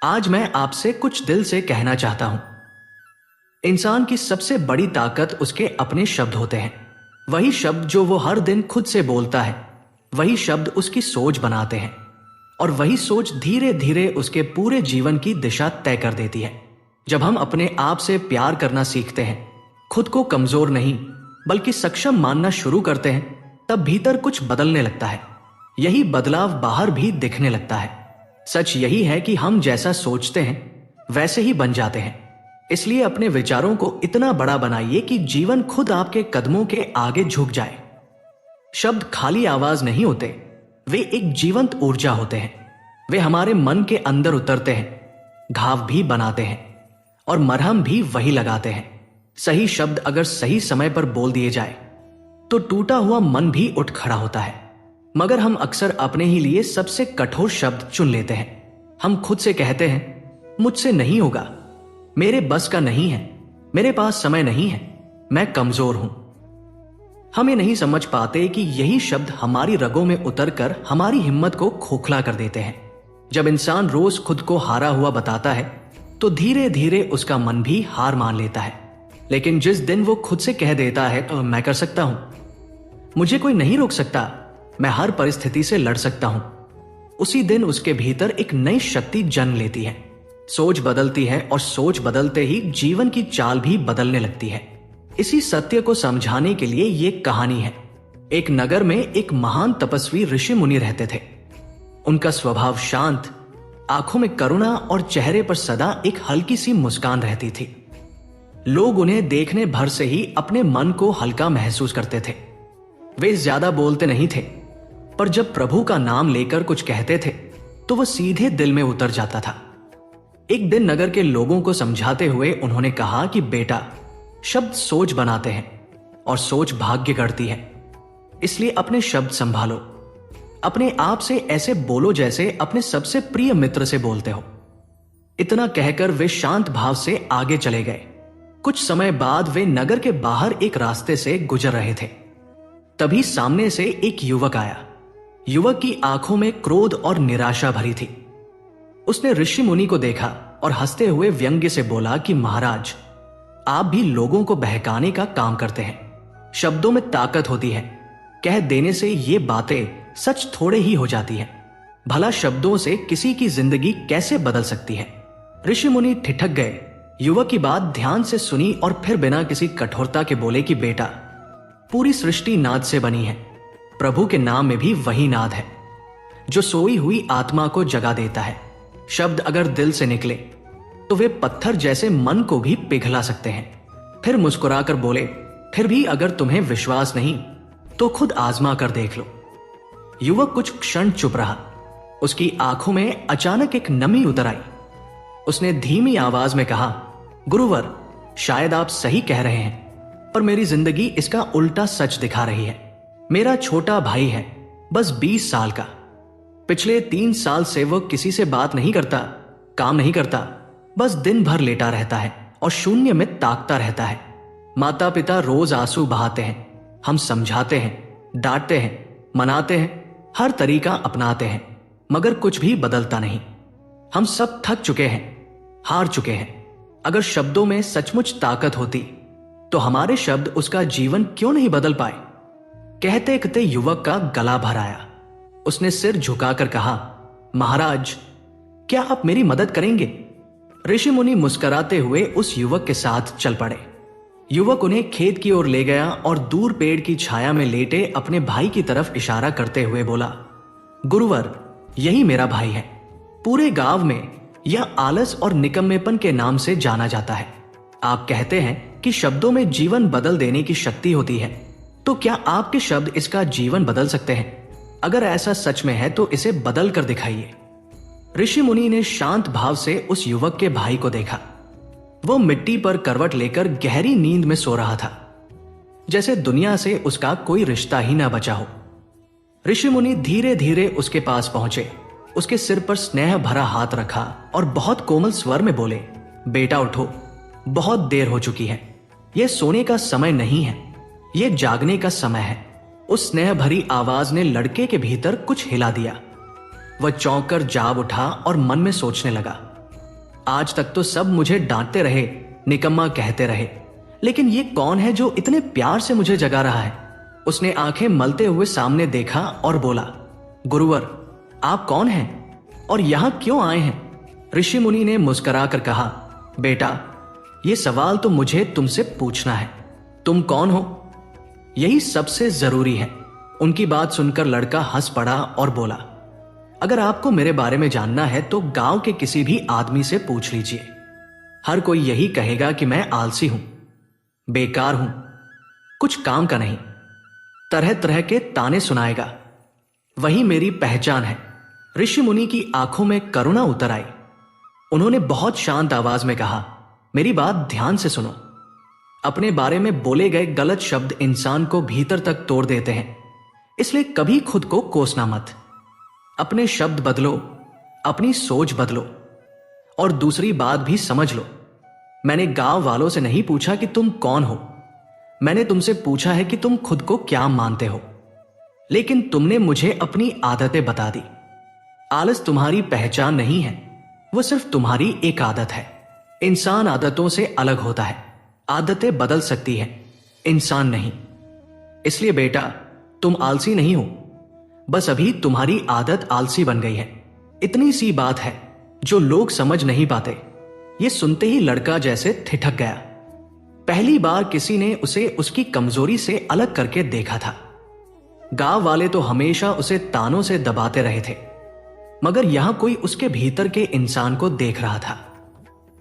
आज मैं आपसे कुछ दिल से कहना चाहता हूं। इंसान की सबसे बड़ी ताकत उसके अपने शब्द होते हैं। वही शब्द जो वो हर दिन खुद से बोलता है, वही शब्द उसकी सोच बनाते हैं और वही सोच धीरे धीरे उसके पूरे जीवन की दिशा तय कर देती है। जब हम अपने आप से प्यार करना सीखते हैं, खुद को कमजोर नहीं बल्कि सक्षम मानना शुरू करते हैं, तब भीतर कुछ बदलने लगता है। यही बदलाव बाहर भी दिखने लगता है। सच यही है कि हम जैसा सोचते हैं वैसे ही बन जाते हैं। इसलिए अपने विचारों को इतना बड़ा बनाइए कि जीवन खुद आपके कदमों के आगे झुक जाए। शब्द खाली आवाज नहीं होते, वे एक जीवंत ऊर्जा होते हैं। वे हमारे मन के अंदर उतरते हैं, घाव भी बनाते हैं और मरहम भी वही लगाते हैं। सही शब्द अगर सही समय पर बोल दिए जाए तो टूटा हुआ मन भी उठ खड़ा होता है। मगर हम अक्सर अपने ही लिए सबसे कठोर शब्द चुन लेते हैं। हम खुद से कहते हैं, मुझसे नहीं होगा, मेरे बस का नहीं है, मेरे पास समय नहीं है, मैं कमजोर हूं। हम ये नहीं समझ पाते कि यही शब्द हमारी रगों में उतरकर हमारी हिम्मत को खोखला कर देते हैं। जब इंसान रोज खुद को हारा हुआ बताता है तो धीरे धीरे उसका मन भी हार मान लेता है। लेकिन जिस दिन वो खुद से कह देता है, मैं कर सकता हूं, मुझे कोई नहीं रोक सकता, मैं हर परिस्थिति से लड़ सकता हूं, उसी दिन उसके भीतर एक नई शक्ति जन्म लेती है। सोच बदलती है और सोच बदलते ही जीवन की चाल भी बदलने लगती है। इसी सत्य को समझाने के लिए ये कहानी है। एक नगर में एक महान तपस्वी ऋषि मुनि रहते थे। उनका स्वभाव शांत, आंखों में करुणा और चेहरे पर सदा एक हल्की सी मुस्कान रहती थी। लोग उन्हें देखने भर से ही अपने मन को हल्का महसूस करते थे। वे ज्यादा बोलते नहीं थे, पर जब प्रभु का नाम लेकर कुछ कहते थे तो वह सीधे दिल में उतर जाता था। एक दिन नगर के लोगों को समझाते हुए उन्होंने कहा कि बेटा, शब्द सोच बनाते हैं और सोच भाग्य गढ़ती है। इसलिए अपने शब्द संभालो। अपने आप से ऐसे बोलो जैसे अपने सबसे प्रिय मित्र से बोलते हो। इतना कहकर वे शांत भाव से आगे चले गए। कुछ समय बाद वे नगर के बाहर एक रास्ते से गुजर रहे थे। तभी सामने से एक युवक आया। युवक की आंखों में क्रोध और निराशा भरी थी। उसने ऋषि मुनि को देखा और हंसते हुए व्यंग्य से बोला कि महाराज, आप भी लोगों को बहकाने का काम करते हैं। शब्दों में ताकत होती है, कह देने से ये बातें सच थोड़े ही हो जाती हैं। भला शब्दों से किसी की जिंदगी कैसे बदल सकती है। ऋषि मुनि ठिठक गए। युवक की बात ध्यान से सुनी और फिर बिना किसी कठोरता के बोले कि बेटा, पूरी सृष्टि नाद से बनी है। प्रभु के नाम में भी वही नाद है जो सोई हुई आत्मा को जगा देता है। शब्द अगर दिल से निकले तो वे पत्थर जैसे मन को भी पिघला सकते हैं। फिर मुस्कुराकर बोले, फिर भी अगर तुम्हें विश्वास नहीं तो खुद आजमा कर देख लो। युवक कुछ क्षण चुप रहा। उसकी आंखों में अचानक एक नमी उतर आई। उसने धीमी आवाज में कहा, गुरुवर, शायद आप सही कह रहे हैं, पर मेरी जिंदगी इसका उल्टा सच दिखा रही है। मेरा छोटा भाई है, बस 20 साल का। पिछले 3 साल से वो किसी से बात नहीं करता, काम नहीं करता, बस दिन भर लेटा रहता है और शून्य में ताकता रहता है। माता पिता रोज आंसू बहाते हैं, हम समझाते हैं, डांटते हैं, मनाते हैं, हर तरीका अपनाते हैं, मगर कुछ भी बदलता नहीं। हम सब थक चुके हैं, हार चुके हैं। अगर शब्दों में सचमुच ताकत होती तो हमारे शब्द उसका जीवन क्यों नहीं बदल पाए। कहते कहते युवक का गला भर आया। उसने सिर झुकाकर कहा, महाराज, क्या आप मेरी मदद करेंगे। ऋषि मुनि मुस्कुराते हुए उस युवक के साथ चल पड़े। युवक उन्हें खेत की ओर ले गया और दूर पेड़ की छाया में लेटे अपने भाई की तरफ इशारा करते हुए बोला, गुरुवर, यही मेरा भाई है। पूरे गांव में यह आलस और निकम्मेपन के नाम से जाना जाता है। आप कहते हैं कि शब्दों में जीवन बदल देने की शक्ति होती है, तो क्या आपके शब्द इसका जीवन बदल सकते हैं। अगर ऐसा सच में है तो इसे बदल कर दिखाइए। ऋषि मुनि ने शांत भाव से उस युवक के भाई को देखा। वो मिट्टी पर करवट लेकर गहरी नींद में सो रहा था, जैसे दुनिया से उसका कोई रिश्ता ही ना बचा हो। ऋषि मुनि धीरे धीरे उसके पास पहुंचे, उसके सिर पर स्नेह भरा हाथ रखा और बहुत कोमल स्वर में बोले, बेटा उठो, बहुत देर हो चुकी है। यह सोने का समय नहीं है, यह जागने का समय है। उस स्नेह भरी आवाज ने लड़के के भीतर कुछ हिला दिया। वह चौंक कर जाग उठा और मन में सोचने लगा, आज तक तो सब मुझे डांटते रहे, निकम्मा कहते रहे, लेकिन ये कौन है जो इतने प्यार से मुझे जगा रहा है? उसने आंखें मलते हुए सामने देखा और बोला, गुरुवर, आप कौन हैं और यहां क्यों आए हैं? ऋषि मुनि ने मुस्कुरा कर कहा, बेटा, ये सवाल तो मुझे तुमसे पूछना है। तुम कौन हो, यही सबसे जरूरी है। उनकी बात सुनकर लड़का हंस पड़ा और बोला, अगर आपको मेरे बारे में जानना है तो गांव के किसी भी आदमी से पूछ लीजिए। हर कोई यही कहेगा कि मैं आलसी हूं, बेकार हूं, कुछ काम का नहीं, तरह तरह के ताने सुनाएगा। वही मेरी पहचान है। ऋषि मुनि की आंखों में करुणा उतर आई। उन्होंने बहुत शांत आवाज में कहा, मेरी बात ध्यान से सुनो। अपने बारे में बोले गए गलत शब्द इंसान को भीतर तक तोड़ देते हैं, इसलिए कभी खुद को कोसना मत। अपने शब्द बदलो, अपनी सोच बदलो और दूसरी बात भी समझ लो। मैंने गांव वालों से नहीं पूछा कि तुम कौन हो, मैंने तुमसे पूछा है कि तुम खुद को क्या मानते हो। लेकिन तुमने मुझे अपनी आदतें बता दी। आलस तुम्हारी पहचान नहीं है, वो सिर्फ तुम्हारी एक आदत है। इंसान आदतों से अलग होता है, आदतें बदल सकती हैं, इंसान नहीं। इसलिए बेटा, तुम आलसी नहीं हो, बस अभी तुम्हारी आदत आलसी बन गई है। इतनी सी बात है जो लोग समझ नहीं पाते। ये सुनते ही लड़का जैसे ठिठक गया। पहली बार किसी ने उसे उसकी कमजोरी से अलग करके देखा था। गांव वाले तो हमेशा उसे तानों से दबाते रहे थे, मगर यहां कोई उसके भीतर के इंसान को देख रहा था।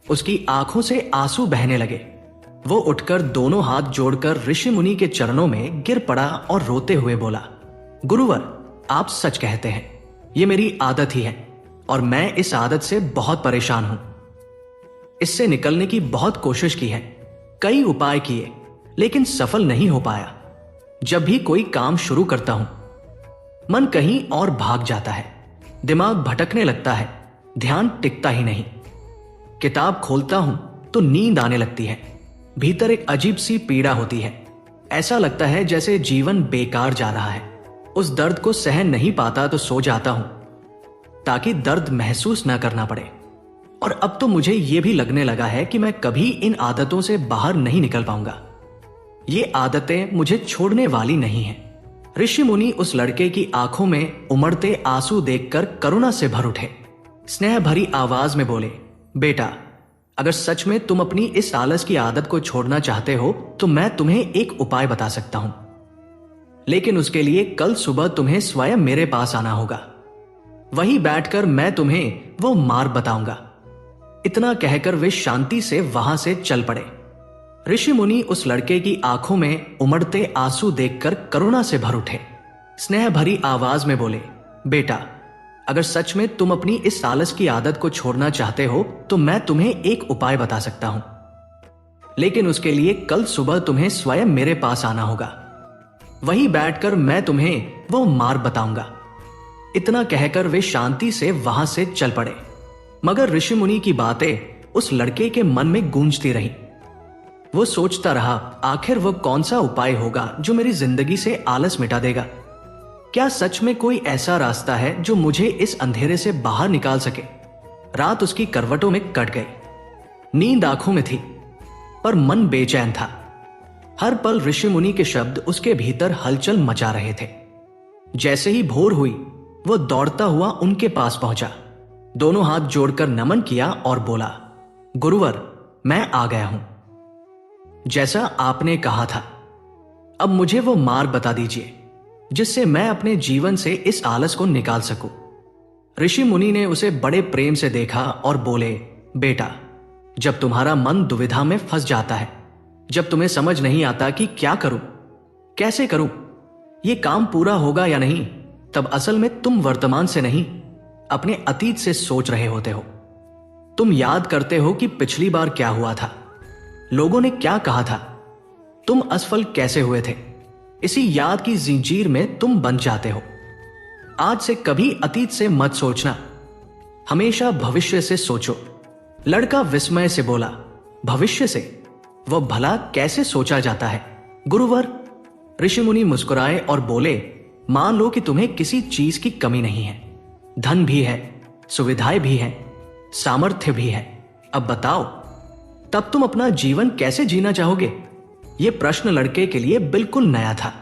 उसकी आंखों से आंसू बहने लगे। वो उठकर दोनों हाथ जोड़कर ऋषि मुनि के चरणों में गिर पड़ा और रोते हुए बोला, गुरुवर, आप सच कहते हैं, ये मेरी आदत ही है और मैं इस आदत से बहुत परेशान हूं। इससे निकलने की बहुत कोशिश की है, कई उपाय किए, लेकिन सफल नहीं हो पाया। जब भी कोई काम शुरू करता हूं, मन कहीं और भाग जाता है, दिमाग भटकने लगता है, ध्यान टिकता ही नहीं। किताब खोलता हूं तो नींद आने लगती है, भीतर एक अजीब सी पीड़ा होती है। ऐसा लगता है जैसे जीवन बेकार जा रहा है। उस दर्द को सहन नहीं पाता तो सो जाता हूं ताकि दर्द महसूस ना करना पड़े। और अब तो मुझे यह भी लगने लगा है कि मैं कभी इन आदतों से बाहर नहीं निकल पाऊंगा। ये आदतें मुझे छोड़ने वाली नहीं हैं। ऋषि मुनि उस लड़के की आंखों में उमड़ते आंसू देखकर करुणा से भर उठे। स्नेह भरी आवाज में बोले, बेटा, अगर सच में तुम अपनी इस आलस की आदत को छोड़ना चाहते हो तो मैं तुम्हें एक उपाय बता सकता हूं, लेकिन उसके लिए कल सुबह तुम्हें स्वयं मेरे पास आना होगा। वहीं बैठकर मैं तुम्हें वो मार्ग बताऊंगा। इतना कहकर वे शांति से वहां से चल पड़े। ऋषि मुनि उस लड़के की आंखों में उमड़ते आंसू देखकर करुणा से भर उठे। स्नेह भरी आवाज में बोले, बेटा, अगर सच में तुम अपनी इस आलस की आदत को छोड़ना चाहते हो तो मैं तुम्हें एक उपाय बता सकता हूं, लेकिन उसके लिए कल सुबह तुम्हें स्वयं मेरे पास आना होगा। वहीं बैठकर मैं तुम्हें वो मार्ग बताऊंगा। इतना कहकर वे शांति से वहां से चल पड़े। मगर ऋषि मुनि की बातें उस लड़के के मन में गूंजती रही। वो सोचता रहा, आखिर वो कौन सा उपाय होगा जो मेरी जिंदगी से आलस मिटा देगा? क्या सच में कोई ऐसा रास्ता है जो मुझे इस अंधेरे से बाहर निकाल सके? रात उसकी करवटों में कट गई। नींद आंखों में थी, पर मन बेचैन था। हर पल ऋषि मुनि के शब्द उसके भीतर हलचल मचा रहे थे। जैसे ही भोर हुई, वो दौड़ता हुआ उनके पास पहुंचा, दोनों हाथ जोड़कर नमन किया और बोला, गुरुवर, मैं आ गया हूं, जैसा आपने कहा था। अब मुझे वो मार्ग बता दीजिए जिससे मैं अपने जीवन से इस आलस को निकाल सकूं। ऋषि मुनि ने उसे बड़े प्रेम से देखा और बोले, बेटा, जब तुम्हारा मन दुविधा में फंस जाता है, जब तुम्हें समझ नहीं आता कि क्या करूं, कैसे करूं, ये काम पूरा होगा या नहीं, तब असल में तुम वर्तमान से नहीं, अपने अतीत से सोच रहे होते हो। तुम याद करते हो कि पिछली बार क्या हुआ था, लोगों ने क्या कहा था, तुम असफल कैसे हुए थे। इसी याद की जंजीर में तुम बंध जाते हो। आज से कभी अतीत से मत सोचना, हमेशा भविष्य से सोचो। लड़का विस्मय से बोला, भविष्य से? वह भला कैसे सोचा जाता है गुरुवर? ऋषि मुनि मुस्कुराए और बोले, मान लो कि तुम्हें किसी चीज की कमी नहीं है, धन भी है, सुविधाएं भी हैं, सामर्थ्य भी है, अब बताओ, तब तुम अपना जीवन कैसे जीना चाहोगे? यह प्रश्न लड़के के लिए बिल्कुल नया था।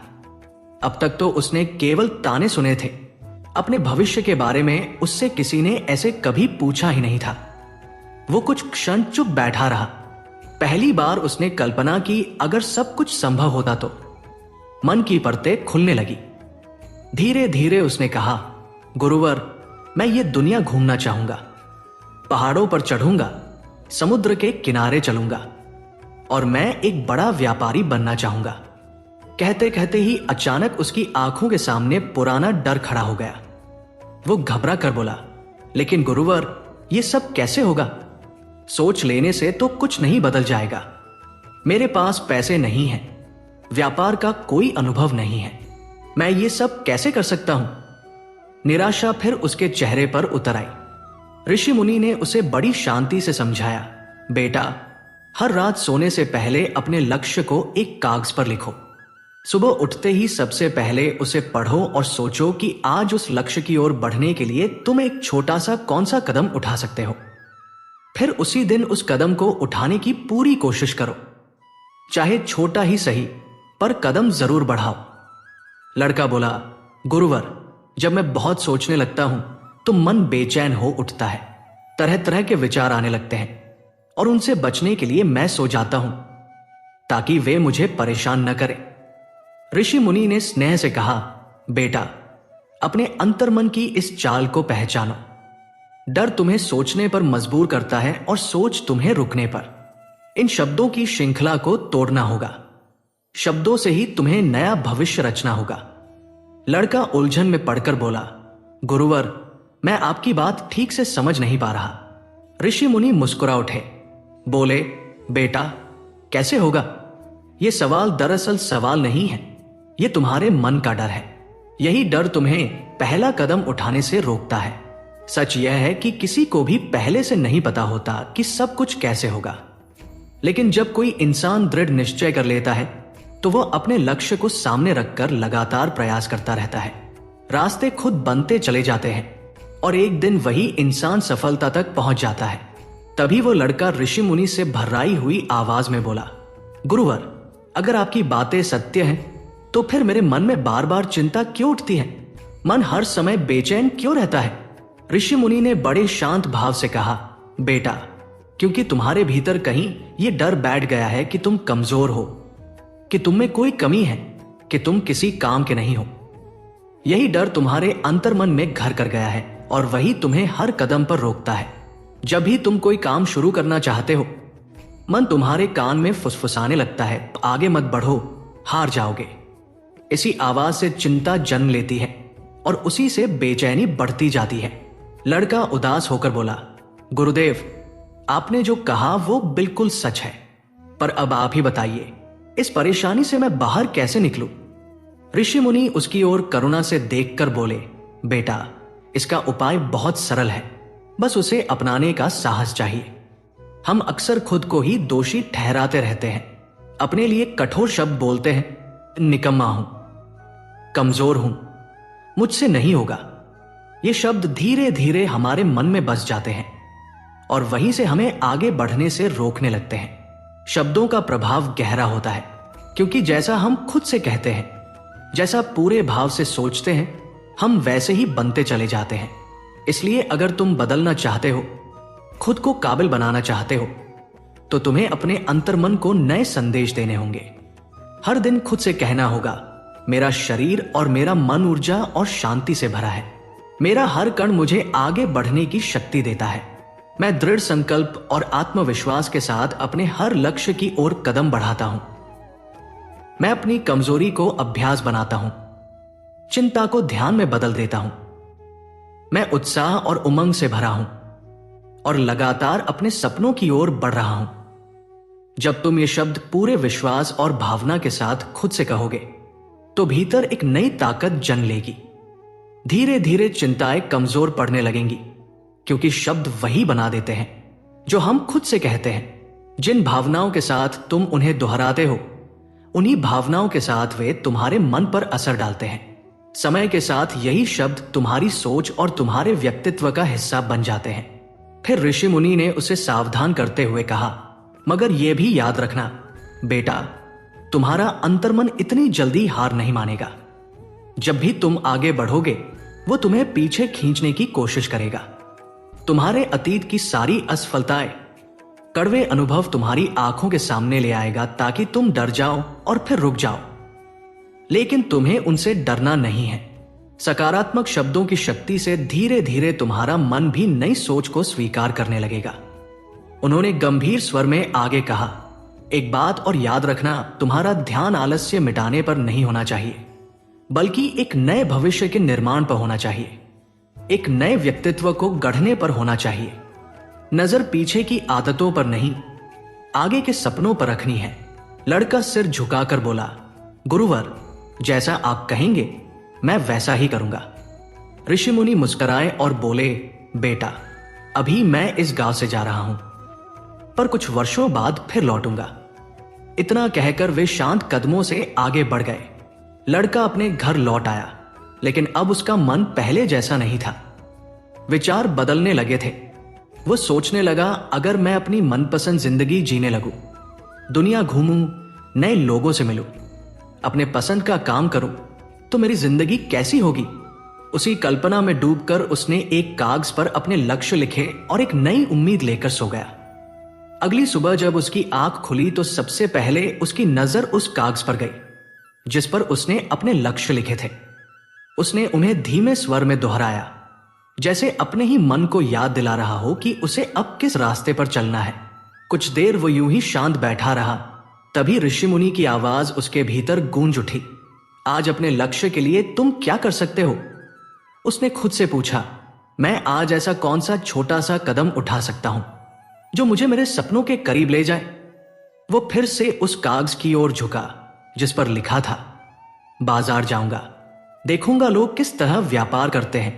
अब तक तो उसने केवल ताने सुने थे। अपने भविष्य के बारे में उससे किसी ने ऐसे कभी पूछा ही नहीं था। वो कुछ क्षण चुप बैठा रहा। पहली बार उसने कल्पना की अगर सब कुछ संभव होता तो। मन की परतें खुलने लगी। धीरे धीरे उसने कहा, गुरुवर, मैं ये दुनिया घूमना चाहूंगा। पहाड़ों पर चढ़ूंगा, समुद्र के किनारे चलूंगा और मैं एक बड़ा व्यापारी बनना चाहूंगा। कहते कहते ही अचानक उसकी आंखों के सामने पुराना डर खड़ा हो गया। वो घबरा कर बोला, लेकिन गुरुवर, ये सब कैसे होगा? सोच लेने से तो कुछ नहीं बदल जाएगा। मेरे पास पैसे नहीं हैं, व्यापार का कोई अनुभव नहीं है। मैं ये सब कैसे कर सकता हूं? निराशा फिर उसके चेहरे पर उतर आई। ऋषि मुनि ने उसे बड़ी शांति से समझाया, बेटा, हर रात सोने से पहले अपने लक्ष्य को एक कागज पर लिखो। सुबह उठते ही सबसे पहले उसे पढ़ो और सोचो कि आज उस लक्ष्य की ओर बढ़ने के लिए तुम एक छोटा सा कौन सा कदम उठा सकते हो। फिर उसी दिन उस कदम को उठाने की पूरी कोशिश करो, चाहे छोटा ही सही, पर कदम जरूर बढ़ाओ। लड़का बोला, गुरुवर, जब मैं बहुत सोचने लगता हूं तो मन बेचैन हो उठता है। तरह तरह के विचार आने लगते हैं और उनसे बचने के लिए मैं सो जाता हूं ताकि वे मुझे परेशान न करें। ऋषि मुनि ने स्नेह से कहा, बेटा, अपने अंतर्मन की इस चाल को पहचानो। डर तुम्हें सोचने पर मजबूर करता है और सोच तुम्हें रुकने पर। इन शब्दों की श्रृंखला को तोड़ना होगा। शब्दों से ही तुम्हें नया भविष्य रचना होगा। लड़का उलझन में पड़कर बोला, गुरुवर, मैं आपकी बात ठीक से समझ नहीं पा रहा। ऋषि मुनि मुस्कुरा उठे, बोले, बेटा, कैसे होगा? यह सवाल दरअसल सवाल नहीं है, यह तुम्हारे मन का डर है। यही डर तुम्हें पहला कदम उठाने से रोकता है। सच यह है कि किसी को भी पहले से नहीं पता होता कि सब कुछ कैसे होगा, लेकिन जब कोई इंसान दृढ़ निश्चय कर लेता है तो वह अपने लक्ष्य को सामने रखकर लगातार प्रयास करता रहता है। रास्ते खुद बनते चले जाते हैं और एक दिन वही इंसान सफलता तक पहुंच जाता है। तभी वो लड़का ऋषि मुनि से भर्राई हुई आवाज में बोला, गुरुवर, अगर आपकी बातें सत्य हैं तो फिर मेरे मन में बार बार चिंता क्यों उठती है? मन हर समय बेचैन क्यों रहता है? ऋषि मुनि ने बड़े शांत भाव से कहा, बेटा, क्योंकि तुम्हारे भीतर कहीं यह डर बैठ गया है कि तुम कमजोर हो, कि तुम में कोई कमी है, कि तुम किसी काम के नहीं हो। यही डर तुम्हारे अंतर्मन में घर कर गया है और वही तुम्हें हर कदम पर रोकता है। जब भी तुम कोई काम शुरू करना चाहते हो, मन तुम्हारे कान में फुसफुसाने लगता है, आगे मत बढ़ो, हार जाओगे। इसी आवाज से चिंता जन्म लेती है और उसी से बेचैनी बढ़ती जाती है। लड़का उदास होकर बोला, गुरुदेव, आपने जो कहा वो बिल्कुल सच है, पर अब आप ही बताइए, इस परेशानी से मैं बाहर कैसे निकलूं? ऋषि मुनि उसकी ओर करुणा से देखकर बोले, बेटा, इसका उपाय बहुत सरल है, बस उसे अपनाने का साहस चाहिए। हम अक्सर खुद को ही दोषी ठहराते रहते हैं, अपने लिए कठोर शब्द बोलते हैं, निकम्मा हूं, कमजोर हूं, मुझसे नहीं होगा। ये शब्द धीरे धीरे हमारे मन में बस जाते हैं और वहीं से हमें आगे बढ़ने से रोकने लगते हैं। शब्दों का प्रभाव गहरा होता है, क्योंकि जैसा हम खुद से कहते हैं, जैसा पूरे भाव से सोचते हैं, हम वैसे ही बनते चले जाते हैं। इसलिए अगर तुम बदलना चाहते हो, खुद को काबिल बनाना चाहते हो, तो तुम्हें अपने अंतर्मन को नए संदेश देने होंगे। हर दिन खुद से कहना होगा, मेरा शरीर और मेरा मन ऊर्जा और शांति से भरा है। मेरा हर कण मुझे आगे बढ़ने की शक्ति देता है। मैं दृढ़ संकल्प और आत्मविश्वास के साथ अपने हर लक्ष्य की ओर कदम बढ़ाता हूं। मैं अपनी कमजोरी को अभ्यास बनाता हूं, चिंता को ध्यान में बदल देता हूं। मैं उत्साह और उमंग से भरा हूं और लगातार अपने सपनों की ओर बढ़ रहा हूं। जब तुम ये शब्द पूरे विश्वास और भावना के साथ खुद से कहोगे, तो भीतर एक नई ताकत जन्म लेगी। धीरे धीरे चिंताएं कमजोर पड़ने लगेंगी, क्योंकि शब्द वही बना देते हैं जो हम खुद से कहते हैं। जिन भावनाओं के साथ तुम उन्हें दोहराते हो, उन्हीं भावनाओं के साथ वे तुम्हारे मन पर असर डालते हैं। समय के साथ यही शब्द तुम्हारी सोच और तुम्हारे व्यक्तित्व का हिस्सा बन जाते हैं। फिर ऋषि मुनि ने उसे सावधान करते हुए कहा, मगर यह भी याद रखना बेटा, तुम्हारा अंतर्मन इतनी जल्दी हार नहीं मानेगा। जब भी तुम आगे बढ़ोगे वो तुम्हें पीछे खींचने की कोशिश करेगा। तुम्हारे अतीत की सारी असफलताएं, कड़वे अनुभव तुम्हारी आंखों के सामने ले आएगा ताकि तुम डर जाओ और फिर रुक जाओ। लेकिन तुम्हें उनसे डरना नहीं है। सकारात्मक शब्दों की शक्ति से धीरे धीरे तुम्हारा मन भी नई सोच को स्वीकार करने लगेगा। उन्होंने गंभीर स्वर में आगे कहा, एक बात और याद रखना, तुम्हारा ध्यान आलस्य मिटाने पर नहीं होना चाहिए, बल्कि एक नए भविष्य के निर्माण पर होना चाहिए। एक नए व्यक्तित्व को गढ़ने पर होना चाहिए। नजर पीछे की आदतों पर नहीं, आगे के सपनों पर रखनी है। लड़का सिर झुकाकर बोला, गुरुवर, जैसा आप कहेंगे मैं वैसा ही करूंगा। ऋषि मुनि मुस्कुराए और बोले, बेटा, अभी मैं इस गांव से जा रहा हूं, पर कुछ वर्षों बाद फिर लौटूंगा। इतना कहकर वे शांत कदमों से आगे बढ़ गए। लड़का अपने घर लौट आया, लेकिन अब उसका मन पहले जैसा नहीं था। विचार बदलने लगे थे। वो सोचने लगा, अगर मैं अपनी मनपसंद जिंदगी जीने लगूं, दुनिया घूमूं, नए लोगों से मिलूं, अपने पसंद का काम करूं, तो मेरी जिंदगी कैसी होगी। उसी कल्पना में डूबकर उसने एक कागज पर अपने लक्ष्य लिखे और एक नई उम्मीद लेकर सो गया। अगली सुबह जब उसकी आंख खुली तो सबसे पहले उसकी नजर उस कागज पर गई जिस पर उसने अपने लक्ष्य लिखे थे। उसने उन्हें धीमे स्वर में दोहराया, जैसे अपने ही मन को याद दिला रहा हो कि उसे अब किस रास्ते पर चलना है। कुछ देर वो यूं ही शांत बैठा रहा। तभी ऋषि मुनि की आवाज उसके भीतर गूंज उठी, आज अपने लक्ष्य के लिए तुम क्या कर सकते हो? उसने खुद से पूछा, मैं आज ऐसा कौन सा छोटा सा कदम उठा सकता हूं जो मुझे मेरे सपनों के करीब ले जाए? वो फिर से उस कागज की ओर झुका जिस पर लिखा था, बाजार जाऊंगा, देखूंगा लोग किस तरह व्यापार करते हैं,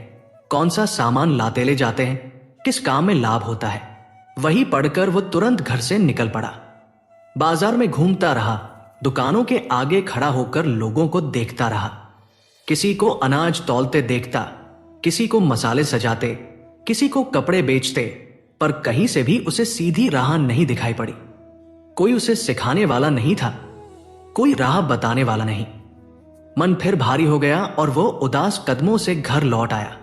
कौन सा सामान लाते ले जाते हैं, किस काम में लाभ होता है। वही पढ़कर वो तुरंत घर से निकल पड़ा। बाजार में घूमता रहा, दुकानों के आगे खड़ा होकर लोगों को देखता रहा। किसी को अनाज तौलते देखता, किसी को मसाले सजाते, किसी को कपड़े बेचते, पर कहीं से भी उसे सीधी राह नहीं दिखाई पड़ी। कोई उसे सिखाने वाला नहीं था, कोई राह बताने वाला नहीं। मन फिर भारी हो गया और वो उदास कदमों से घर लौट आया।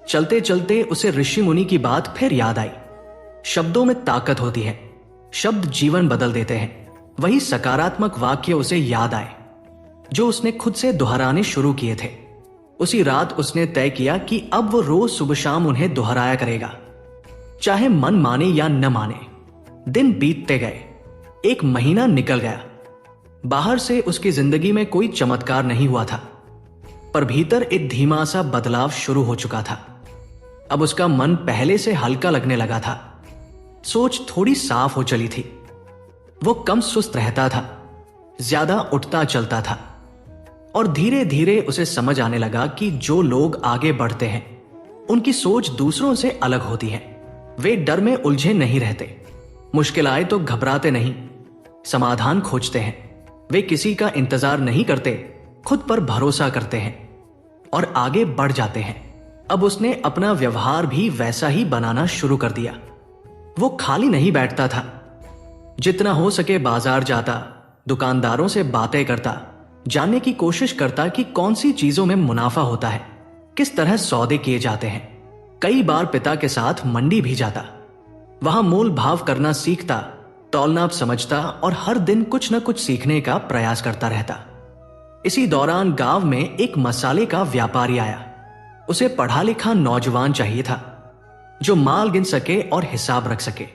चलते चलते उसे ऋषि मुनि की बात फिर याद आई। शब्दों में ताकत होती है, शब्द जीवन बदल देते हैं। वही सकारात्मक वाक्य उसे याद आए जो उसने खुद से दोहराने शुरू किए थे। उसी रात उसने तय किया कि अब वो रोज सुबह शाम उन्हें दोहराया करेगा, चाहे मन माने या न माने। दिन बीतते गए, एक महीना निकल गया। बाहर से उसकी जिंदगी में कोई चमत्कार नहीं हुआ था, पर भीतर एक धीमा सा बदलाव शुरू हो चुका था। अब उसका मन पहले से हल्का लगने लगा था। सोच थोड़ी साफ हो चली थी। वो कम सुस्त रहता था, ज्यादा उठता चलता था, और धीरे धीरे उसे समझ आने लगा कि जो लोग आगे बढ़ते हैं उनकी सोच दूसरों से अलग होती है। वे डर में उलझे नहीं रहते, मुश्किल आए तो घबराते नहीं, समाधान खोजते हैं। वे किसी का इंतजार नहीं करते, खुद पर भरोसा करते हैं और आगे बढ़ जाते हैं। अब उसने अपना व्यवहार भी वैसा ही बनाना शुरू कर दिया। वो खाली नहीं बैठता था, जितना हो सके बाजार जाता, दुकानदारों से बातें करता, जानने की कोशिश करता कि कौन सी चीजों में मुनाफा होता है, किस तरह सौदे किए जाते हैं। कई बार पिता के साथ मंडी भी जाता, वहां मोल भाव करना सीखता, तौलनाप समझता और हर दिन कुछ न कुछ सीखने का प्रयास करता रहता। इसी दौरान गांव में एक मसाले का व्यापारी आया। उसे पढ़ा लिखा नौजवान चाहिए था जो माल गिन सके और हिसाब रख सके।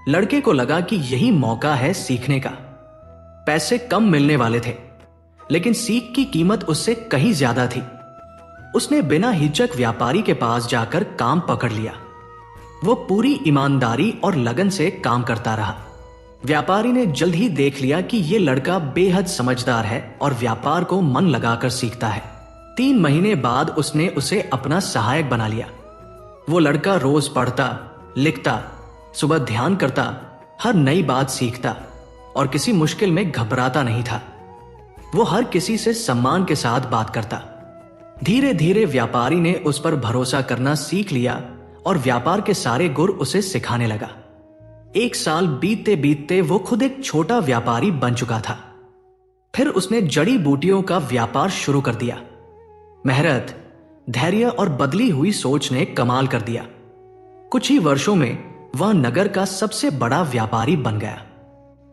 लड़के को लगा कि यही मौका है सीखने का। पैसे कम मिलने वाले थे, लेकिन सीख की कीमत उससे कहीं ज्यादा थी। उसने बिना हिचक व्यापारी के पास जाकर काम पकड़ लिया। वो पूरी ईमानदारी और लगन से काम करता रहा। व्यापारी ने जल्द ही देख लिया कि यह लड़का बेहद समझदार है और व्यापार को मन लगाकर सीखता है। 3 महीने बाद उसने उसे अपना सहायक बना लिया। वो लड़का रोज पढ़ता, लिखता, सुबह ध्यान करता, हर नई बात सीखता और किसी मुश्किल में घबराता नहीं था। वो हर किसी से सम्मान के साथ बात करता। धीरे धीरे व्यापारी ने उस पर भरोसा करना सीख लिया और व्यापार के सारे गुर उसे सिखाने लगा। 1 साल बीतते बीतते वो खुद एक छोटा व्यापारी बन चुका था। फिर उसने जड़ी बूटियों का व्यापार शुरू कर दिया। मेहनत, धैर्य और बदली हुई सोच ने कमाल कर दिया। कुछ ही वर्षों में वह नगर का सबसे बड़ा व्यापारी बन गया।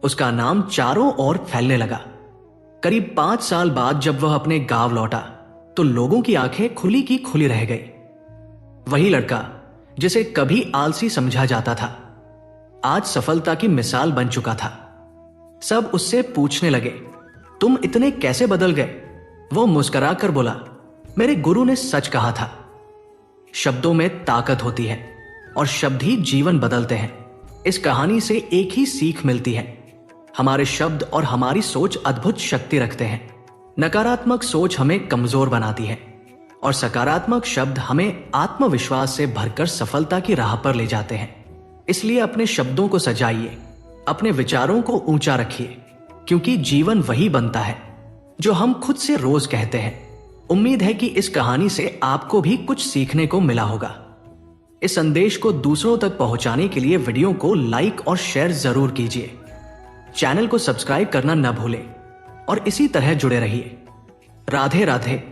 उसका नाम चारों ओर फैलने लगा। करीब 5 साल बाद जब वह अपने गांव लौटा तो लोगों की आंखें खुली की खुली रह गई। वही लड़का जिसे कभी आलसी समझा जाता था, आज सफलता की मिसाल बन चुका था। सब उससे पूछने लगे, तुम इतने कैसे बदल गए? वो मुस्कुराकर बोला, मेरे गुरु ने सच कहा था। शब्दों में ताकत होती है और शब्द ही जीवन बदलते हैं। इस कहानी से एक ही सीख मिलती है, हमारे शब्द और हमारी सोच अद्भुत शक्ति रखते हैं। नकारात्मक सोच हमें कमजोर बनाती है और सकारात्मक शब्द हमें आत्मविश्वास से भरकर सफलता की राह पर ले जाते हैं। इसलिए अपने शब्दों को सजाइए, अपने विचारों को ऊंचा रखिए, क्योंकि जीवन वही बनता है जो हम खुद से रोज कहते हैं। उम्मीद है कि इस कहानी से आपको भी कुछ सीखने को मिला होगा। इस संदेश को दूसरों तक पहुंचाने के लिए वीडियो को लाइक और शेयर जरूर कीजिए। चैनल को सब्सक्राइब करना न भूलें और इसी तरह जुड़े रहिए। राधे राधे।